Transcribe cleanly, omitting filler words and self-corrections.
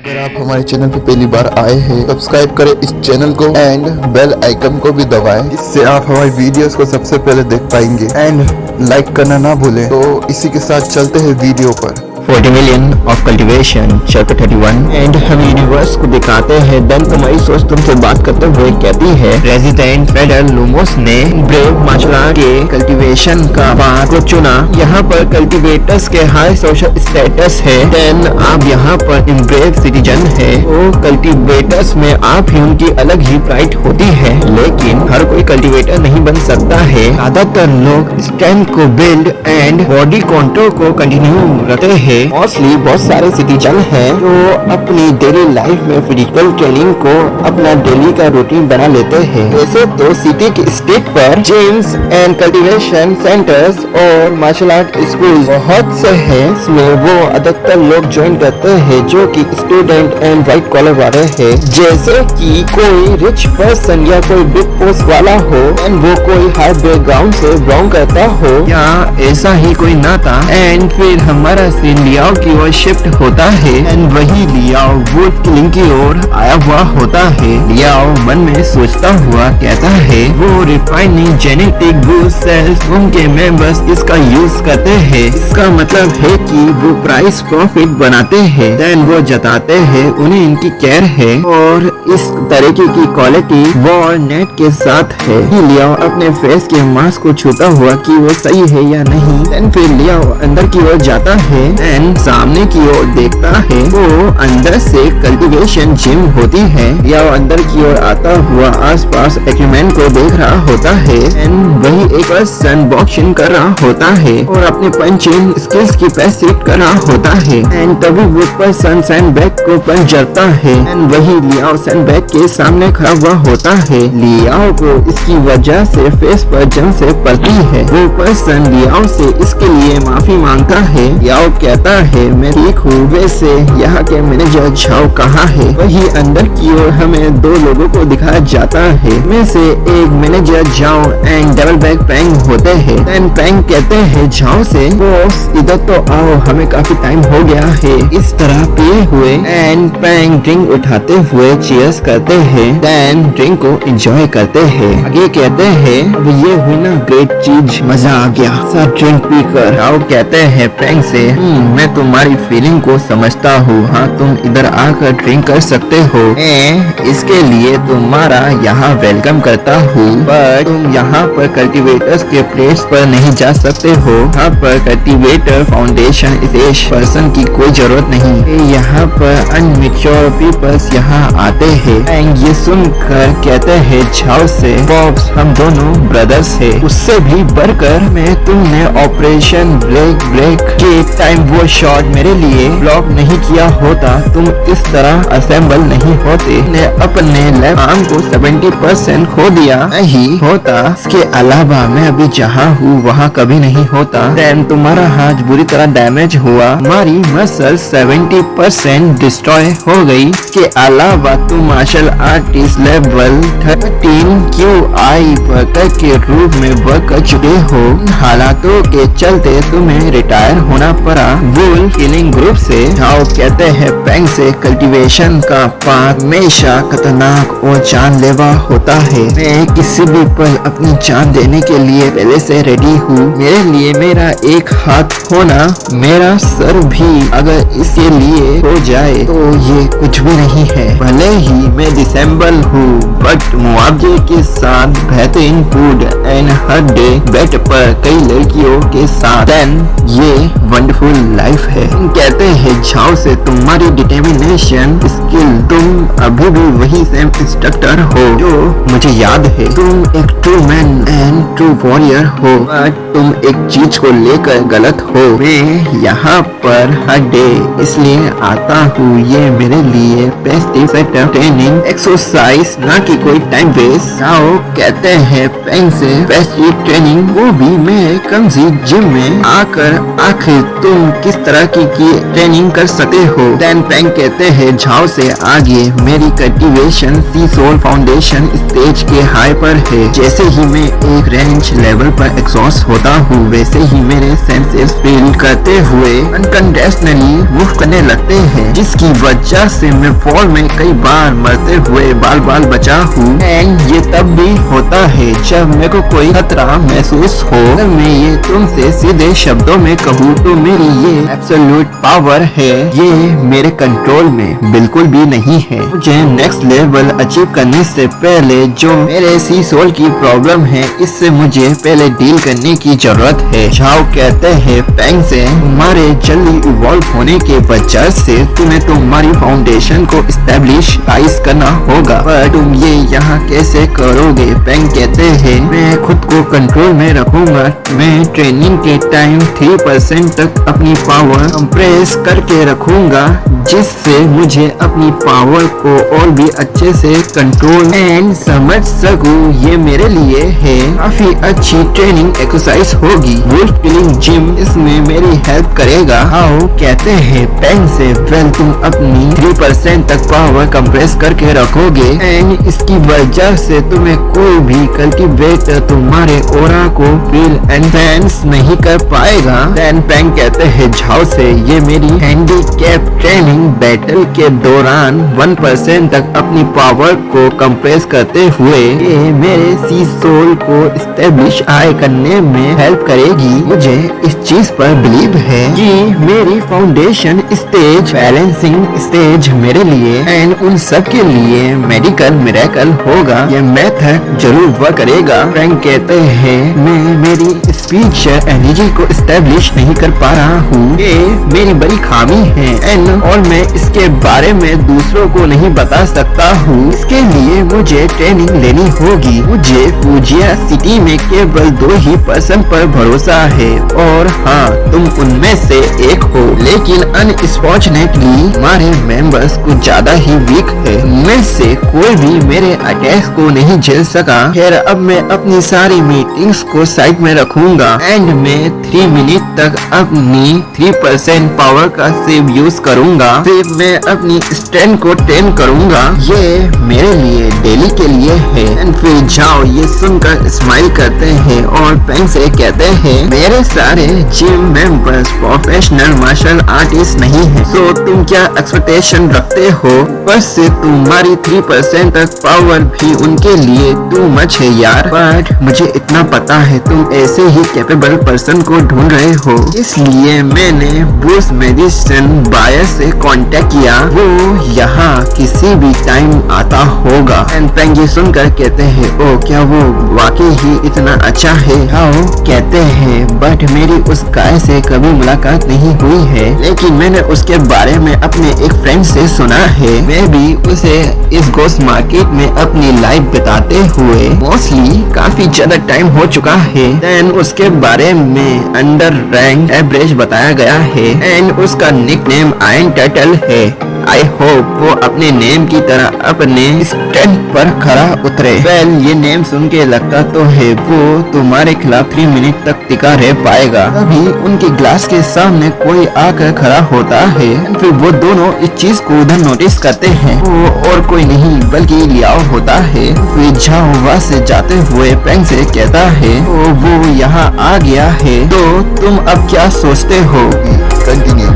अगर आप हमारे चैनल पे पहली बार आए हैं, सब्सक्राइब करें इस चैनल को एंड बेल आइकन को भी दबाएं। इससे आप हमारी वीडियोस को सबसे पहले देख पाएंगे एंड लाइक करना ना भूलें। तो इसी के साथ चलते हैं वीडियो पर। 40 million of cultivation chapter 31 and हम यूनिवर्स को दिखाते हैं। देन तुम्हारी सोच तुमसे बात करते हुए कहती है रेजिडेंट फेडरल लूमोस ने ब्रेव मार्शल के कल्टीवेशन का बात को चुना। यहाँ पर कल्टीवेटर्स के हाई सोशल स्टेटस है। देन आप यहाँ पर इन ब्रेव सिटीजन है। वो कल्टीवेटर्स में आप ही उनकी अलग ही प्राइड होती है, लेकिन हर कोई कल्टीवेटर नहीं बन सकता है। ज्यादातर लोग स्ट्रेंथ को बिल्ड एंड बॉडी कंट्रोल को कंटिन्यू रखते हैं। मोस्टली बहुत सारे सिटीजन हैं जो अपनी डेली लाइफ में फिजिकल ट्रेनिंग को अपना डेली का रूटीन बना लेते हैं। वैसे तो सिटी के स्टेट पर जिम्स एंड कल्टीवेशन सेंटर्स और मार्शल आर्ट स्कूल बहुत से हैं। इसमें वो अधिकतर लोग ज्वाइन करते हैं जो कि स्टूडेंट एंड व्हाइट कॉलर वाले हैं। जैसे कि कोई रिच पर्सन या कोई बिग पोस्ट वाला हो एंड वो कोई हाई बैकग्राउंड से बिलोंग करता हो या ऐसा ही कोई नाता, एंड फिर हमारा सीन लियाओ की ओर शिफ्ट होता है एंड वही लियाओ वुल्फ किलिंग की ओर आया हुआ होता है। लियाओ मन में सोचता हुआ कहता है वो रिफाइनिंग जेनेटिक बूस्ट सेल्स उनके मेंबर्स इसका यूज करते हैं। इसका मतलब है कि वो प्राइस प्रॉफिट बनाते हैं। देन वो जताते हैं उन्हें इनकी केयर है और इस तरीके की क्वालिटी वॉर नेट के साथ है। लियाओ अपने फेस के मास्क को छूता हुआ कि वो सही है या नहीं। देन फिर लियाओ अंदर की ओर जाता है एंड सामने की ओर देखता है। वो अंदर से कल्टीवेशन जिम होती है या वो अंदर की ओर आता हुआ आसपास इक्विपमेंट को देख रहा होता है एंड वही एक पर्सन बॉक्सिंग कर रहा होता है और अपने पंचिंग स्किल्स की प्रैक्टिस कर रहा होता है। एंड तभी वो पर्सन सैंडबैग को पंच करता है एंड वही लियाओ सैंडबैग के सामने खड़ा हुआ होता है। लियाओ को इसकी वजह से फेस पर जंग से पड़ती है। वो पर्सन लियाओ से इसके लिए माफी मांगता है। लियाओ कहता है मैं ठीक हूँ। वैसे यहाँ के मैनेजर झाओ कहाँ है? वही अंदर की ओर हमें दो लोगों को दिखाया जाता है। में से एक मैनेजर झाओ एंड डबल बैग पैंग होते हैं। देन पैंग कहते हैं झाओ से बॉस इधर तो आओ, हमें काफी टाइम हो गया है। इस तरह पिए हुए एंड पैंग ड्रिंक उठाते हुए चीयर्स करते हैं। देन ड्रिंक को एंजॉय करते हैं। आगे कहते हैं अब ये हुई ना ग्रेट चीज, मजा आ गया। सब ड्रिंक पीकर झाओ कहते हैं पैंग से मैं तुम्हारी फीलिंग को समझता हूँ। हाँ तुम इधर आकर ड्रिंक कर सकते हो। इसके लिए तुम्हारा यहाँ वेलकम करता हूँ, पर तुम यहाँ पर कल्टीवेटर्स के प्लेस पर नहीं जा सकते हो। यहाँ पर कल्टीवेटर फाउंडेशन इस पर्सन की कोई जरूरत नहीं। यहाँ पर अनमेच्योर पीपल्स यहाँ आते हैं। एंड ये सुनकर कहते हैं झाओ से बॉब्स हम दोनों ब्रदर्स है। उससे भी बढ़कर मैं तुमने ऑपरेशन ब्रेक के टाइम वो शॉट मेरे लिए ब्लॉक नहीं किया होता, तुम इस तरह असेंबल नहीं होते। ने अपने लेफ्ट आर्म को 70% खो दिया नहीं होता। इसके अलावा मैं अभी जहाँ हूँ वहाँ कभी नहीं होता। देन तुम्हारा हाथ बुरी तरह डैमेज हुआ, हमारी मसल 70% डिस्ट्रॉय हो गई। इसके अलावा तुम martial artist level 13 QI worker के रूप में वर्क कर चुके हो। हालातों के चलते तुम्हें रिटायर होना पड़ा वुल्फ किलिंग ग्रुप से। झाओ कहते हैं पैंग से कल्टीवेशन का पाथ हमेशा खतरनाक और जानलेवा होता है। मैं किसी भी पल अपनी जान देने के लिए पहले से रेडी हूँ। मेरे लिए मेरा एक हाथ होना, मेरा सर भी अगर इसके लिए हो जाए तो ये कुछ भी नहीं है। भले ही मैं डिसेंबल हूँ बट मुआवजे के साथ बेहतरीन food and her day bed पर कई लड़कियों के साथ ये वंडरफुल लाइफ है। कहते हैं झाओ से तुम्हारी डिटर्मिनेशन स्किल, तुम अभी भी वही सेम इंस्ट्रक्टर हो जो मुझे याद है। तुम एक true man and true warrior हो, बट तुम एक चीज को लेकर गलत हो। मैं यहाँ पर हर डे इसलिए आता हूँ, ये मेरे लिए बेस्ट सेटअप ट्रेनिंग एक्सरसाइज, ना कि कोई टाइम वेस्ट। जाओ कहते हैं पेंग से बेस्ट ट्रेनिंग, वो भी मेरे कमजी जिम में आकर। आखिर तुम किस तरह की ट्रेनिंग कर सकते हो? देन पेंग कहते हैं झाओ से आगे मेरी कल्टीवेशन सी सोल फाउंडेशन स्टेज के हाई पर है। जैसे ही मैं एक रेंज लेवल पर एग्जॉस्ट होता हूँ, वैसे ही मेरे सेंसेस फील करते हुए अनकंडीशनली मूव करने लगते हैं, जिसकी वजह से मैं फॉल में कई बार मरते हुए बाल बाल बचा हूँ। एंड ये तब भी होता है जब मेरे को कोई खतरा महसूस हो। अगर मैं ये तुमसे सीधे शब्दों में कहूँ तो मेरी ये एब्सोल्यूट पावर है, ये मेरे कंट्रोल में बिल्कुल भी नहीं है। मुझे नेक्स्ट लेवल अचीव करने से पहले जो मेरे सी सोल की प्रॉब्लम है, इससे मुझे पहले डील करने की जरूरत है। झाओ कहते हैं पेंग से तुम्हारे जल्दी इवॉल्व होने के वजह से तुम्हें तुम्हारी फाउंडेशन को इस्टेब्लिश करना होगा, पर तुम ये यहाँ कैसे करोगे? पेंग कहते हैं मैं खुद को कंट्रोल में रखूंगा। मैं ट्रेनिंग के टाइम 3% तक अपनी पावर कंप्रेस करके रखूंगा, जिससे मुझे अपनी पावर को और भी अच्छे से कंट्रोल एंड समझ सकूं। ये मेरे लिए है काफी अच्छी ट्रेनिंग एक्सरसाइज होगी। वुल्फ किलिंग जिम इसमें मेरी हेल्प करेगा। आओ कहते हैं पेंग से वेल तुम अपनी 3% तक पावर कंप्रेस करके रखोगे एंड इसकी वजह से तुम्हें कोई भी कल्टीवेटर तुम्हारे ओरा को फील एंड सेंस नहीं कर पाएगा। देन पेंग कहते हैं झाओ से ये मेरी हैंडीकैप ट्रेनिंग बैटल के दौरान 1% तक अपनी पावर को कंप्रेस करते हुए ये मेरे सी सोल को इस्टेब्लिश करने में हेल्प करेगी। मुझे इस चीज पर बिलीव है कि मेरी फाउंडेशन स्टेज बैलेंसिंग स्टेज मेरे लिए एंड उन सब के लिए मेडिकल मिरेकल होगा। ये मेथड जरूर वर्क करेगा। फ्रैंक कहते हैं मैं मेरी स्पीच एनर्जी को इस्टेब्लिश नहीं कर पा रहा हूँ, ये मेरी बड़ी खामी है एंड और मैं इसके बारे में दूसरों को नहीं बता सकता हूँ। इसके लिए मुझे ट्रेनिंग लेनी होगी। मुझे फूजिया सिटी में केवल 2 ही पर्सन पर भरोसा है और हाँ तुम उनमें से एक हो, लेकिन अनफॉर्चुनेटली हमारे मेंबर्स कुछ ज्यादा ही वीक है। उनमें से कोई भी मेरे अटैक को नहीं झेल सका। खैर अब मैं अपनी सारी मीटिंग्स को साइड में रखूंगा एंड मैं 3 मिनट तक अपनी 3% पावर का सिर्फ यूज करूंगा। फिर मैं अपनी स्ट्रेंथ को ट्रेन करूंगा। ये मेरे लिए डेली के लिए है। एंड फिर जाओ ये सुनकर स्माइल करते हैं और पेंग से कहते हैं मेरे सारे gym members professional martial artist नहीं है, तो तुम क्या एक्सपेक्टेशन रखते हो? बस से तुम्हारी 3% तक पावर भी उनके लिए टू मच है यार। बट मुझे इतना पता है तुम ऐसे ही कैपेबल पर्सन को ढूंढ रहे हो, इसलिए मैंने बूस्ट मेडिसिन बायर से कांटेक्ट किया। वो यहाँ किसी भी टाइम आता होगा। एंड पेंग ये सुनकर कहते हैं ओ क्या वो वाकई ही इतना अच्छा है? हाँ कहते हैं बट मेरी उस गाय से कभी मुलाकात नहीं हुई है, लेकिन मैंने उसके बारे में अपने एक फ्रेंड से सुना है। मैं भी उसे इस गोस्ट मार्केट में अपनी लाइफ बिताते हुए मोस्टली काफी ज्यादा टाइम हो चुका है। देन उसके बारे में अंडर रैंक एवरेज बताया गया है एंड उसका निकनेम आयरन टर्टल है। आई होप वो अपने नेम की तरह अपने स्टैंड पर खड़ा उतरे। वेल ये नेम सुन के लगता तो है वो तुम्हारे खिलाफ 3 मिनट तक टिका रह पाएगा। तभी उनके ग्लास के सामने कोई आकर खड़ा होता है। फिर वो दोनों इस चीज को उधर नोटिस करते हैं। वो और कोई नहीं बल्कि लियाओ होता है। फिर झाओ वहाँ से जाते हुए पेंग से कहता है वो यहाँ आ गया है, तो तुम अब क्या सोचते हो? कंटिन्यू।